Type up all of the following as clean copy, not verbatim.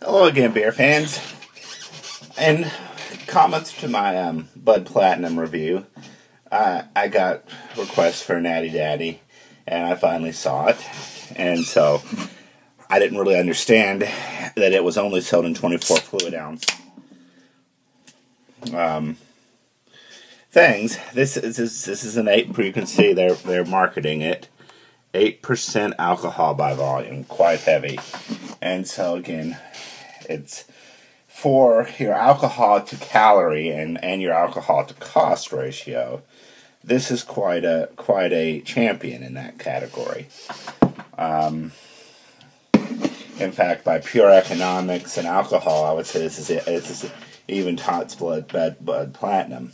Hello again, beer fans. And comments to my Bud Platinum review. I got requests for Natty Daddy, and I finally saw it. And so I didn't really understand that it was only sold in 24 fluid ounce things. This is an 8. You can see they're marketing it 8% alcohol by volume, quite heavy. And so again, it's for your alcohol to calorie and your alcohol to cost ratio. This is quite a champion in that category. In fact, by pure economics and alcohol, I would say this is even Todd's Bud Platinum.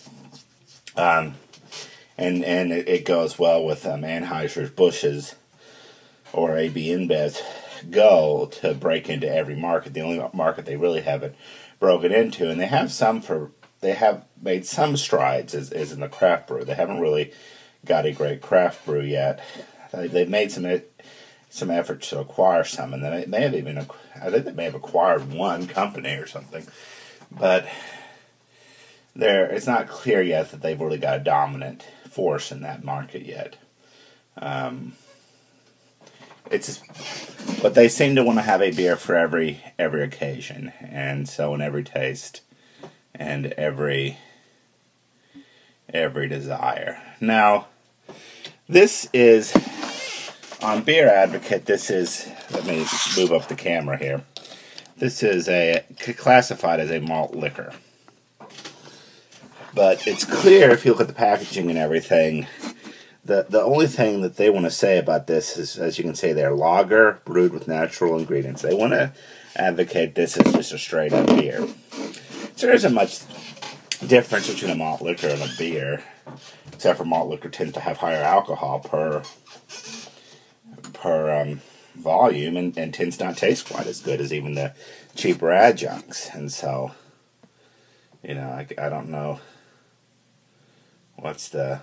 And it goes well with Anheuser-Busch's or AB-INBEV's goal to break into every market. The only market they really haven't broken into, and they have made some strides, is in the craft brew. They haven't really got a great craft brew yet. They've made some efforts to acquire some, and I think they may have acquired one company or something, but it's not clear yet that they've really got a dominant force in that market yet. But they seem to want to have a beer for every occasion, and so in every taste and every desire. Now, this is on Beer Advocate. Let me move up the camera here. This is classified as a malt liquor. But it's clear if you look at the packaging and everything, the only thing that they want to say about this is, as you can see, they're lager brewed with natural ingredients. They want to advocate this as just a straight up beer. So there isn't much difference between a malt liquor and a beer, except for malt liquor tends to have higher alcohol per volume and tends not to taste quite as good as even the cheaper adjuncts. And so, I don't know what's the...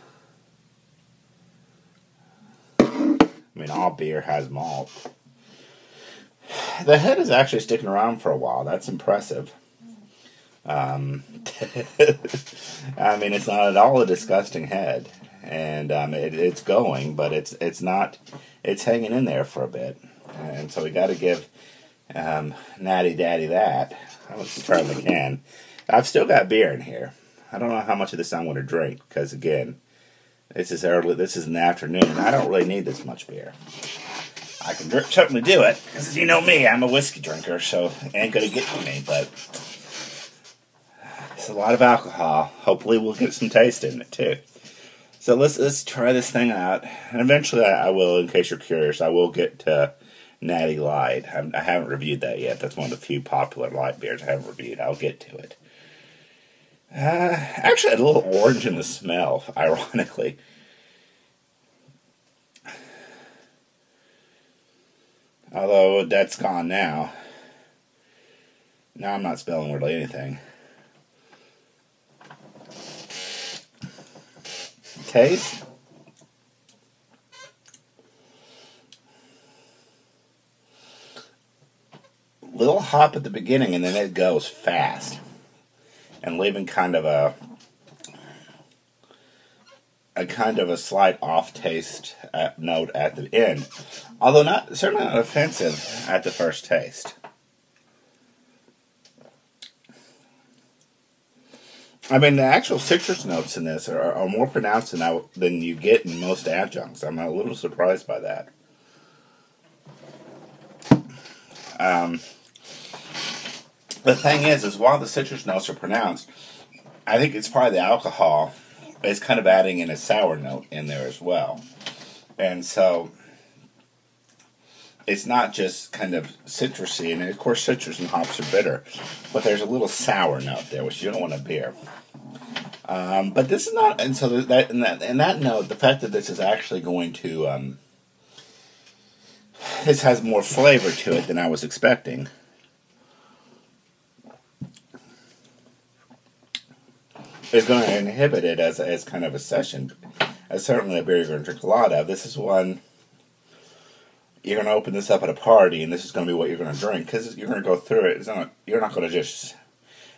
all beer has malt. The head is actually sticking around for a while. That's impressive. It's not at all a disgusting head, and it's going, but it's not. It's hanging in there for a bit, and so we got to give Natty Daddy that. Let's try the can. I've still got beer in here. I don't know how much of this I'm going to drink because again, this is early. This is in the afternoon, and I don't really need this much beer. I can certainly do it because you know me, I'm a whiskey drinker, so it ain't gonna get to me. But it's a lot of alcohol. Hopefully, we'll get some taste in it too. So let's try this thing out, and eventually, I will. In case you're curious, I will get to Natty Light. I haven't reviewed that yet. That's one of the few popular light beers I haven't reviewed. I'll get to it. Actually, I had a little orange in the smell, ironically. Although that's gone now. Now I'm not smelling really anything. Taste. Little hop at the beginning, and then it goes fast, and leaving kind of a slight off taste note at the end, although certainly not offensive at the first taste. The actual citrus notes in this are more pronounced than you get in most adjuncts. I'm a little surprised by that. The thing is while the citrus notes are pronounced, I think it's probably the alcohol is kind of adding in a sour note in there as well. And so it's not just kind of citrusy, and of course citrus and hops are bitter, but there's a little sour note there, which you don't want in beer. But this is not, and so that note, the fact that this is actually going to, this has more flavor to it than I was expecting. Is going to inhibit it as kind of a session, as certainly a beer you're going to drink a lot of. This is one you're going to open this up at a party, and this is going to be what you're going to drink, because you're going to go through it. You're not going to just...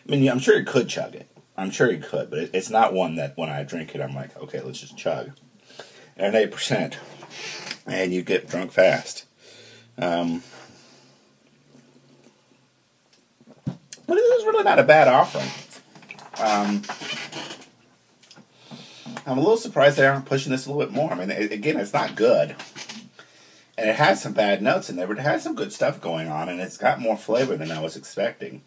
I mean, I'm sure you could chug it. I'm sure you could, but it's not one that when I drink it, I'm like, okay, let's just chug. And 8%. And you get drunk fast. But it is really not a bad offering. I'm a little surprised they aren't pushing this a little bit more. I mean, again, it's not good. And it has some bad notes in there, but it has some good stuff going on, and it's got more flavor than I was expecting.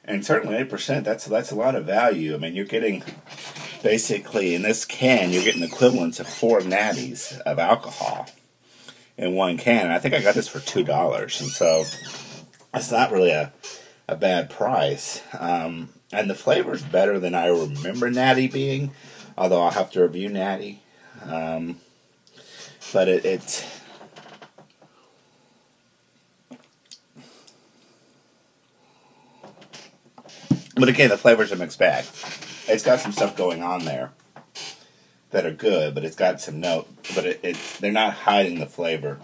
And certainly 8%, that's a lot of value. I mean, you're getting, basically, in this can, you're getting the equivalent of 4 Natties of alcohol in one can. And I think I got this for $2, and so it's not really a bad price. And the flavor's better than I remember Natty being, although I'll have to review Natty. But it's... But again, the flavor's a mixed bag. It's got some stuff going on there that are good, but it's got some note. But they're not hiding the flavor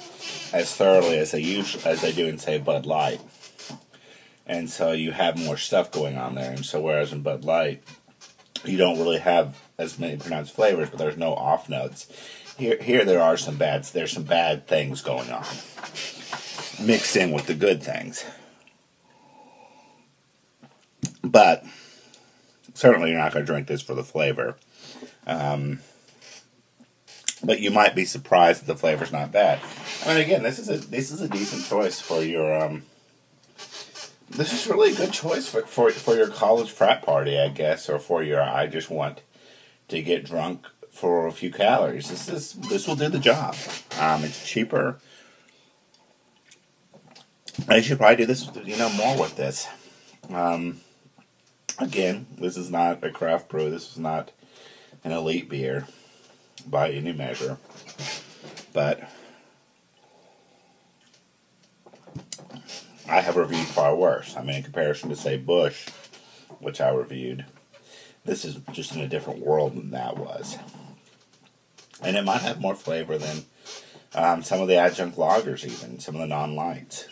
as thoroughly as they do in, say, Bud Light. And so you have more stuff going on there. And so whereas in Bud Light, you don't really have as many pronounced flavors, but there's no off notes. Here there are some bad things going on mixed in with the good things. But certainly you're not going to drink this for the flavor. But you might be surprised that the flavor's not bad. I mean, again, this is a decent choice for your. This is really a good choice for your college frat party, I guess, or for your I just want to get drunk for a few calories. This will do the job. It's cheaper. I should probably do this, more with this. Again, this is not a craft brew. This is not an elite beer by any measure. But I have reviewed far worse. I mean, in comparison to, say, Busch, which I reviewed, this is just in a different world than that was. And it might have more flavor than some of the adjunct lagers even, some of the non-lights.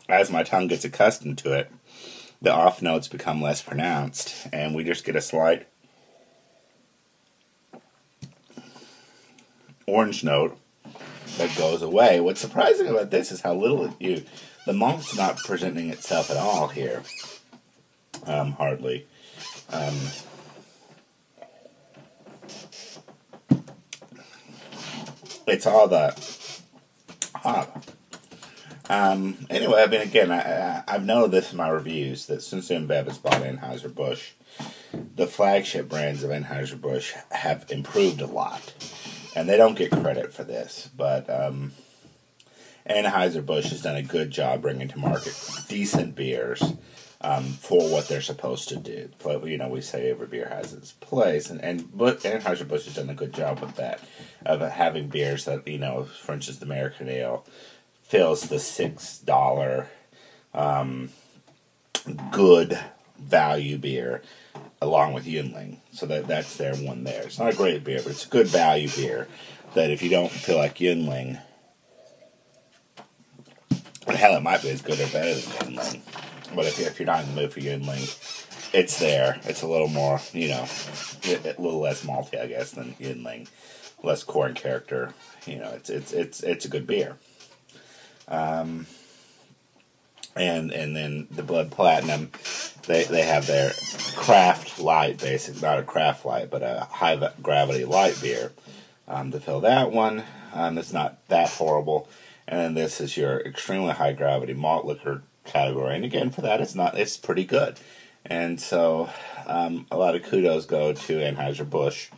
As my tongue gets accustomed to it, the off notes become less pronounced, and we just get a slight orange note that goes away. What's surprising about this is how little the malt's not presenting itself at all here. Hardly. It's all the hop. Anyway, I mean, again, I've noted this in my reviews, that since InBev has bought Anheuser-Busch, the flagship brands of Anheuser-Busch have improved a lot. And they don't get credit for this, but Anheuser-Busch has done a good job bringing to market decent beers for what they're supposed to do. But, we say every beer has its place, but Anheuser-Busch has done a good job with that, of having beers that, for instance, the American Ale fills the $6 good value beer along with Yuengling. So that's their one there. It's not a great beer, but it's a good value beer that if you don't feel like Yuengling, and hell, it might be as good or better than Yuengling. But if you're not in the mood for Yuengling, it's there. It's a little more, a little less malty, I guess, than Yuengling. Less corn character. It's a good beer. And then the Blood Platinum, they have their craft light, basically, not a craft light, but a high gravity light beer to fill that one. It's not that horrible. And then this is your extremely high gravity malt liquor category. And again, for that, it's pretty good. And so a lot of kudos go to Anheuser-Busch.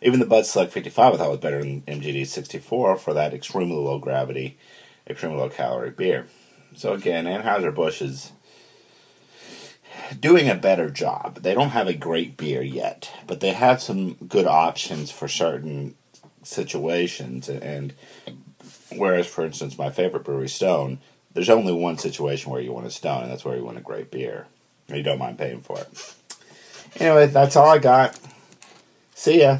Even the Bud Select 55 I thought was better than MGD 64 for that extremely low gravity, extremely low calorie beer. So again, Anheuser-Busch is doing a better job. They don't have a great beer yet, but they have some good options for certain situations. And whereas, for instance, my favorite brewery, Stone, there's only one situation where you want a Stone, and that's where you want a great beer. And you don't mind paying for it. Anyway, that's all I got. See ya.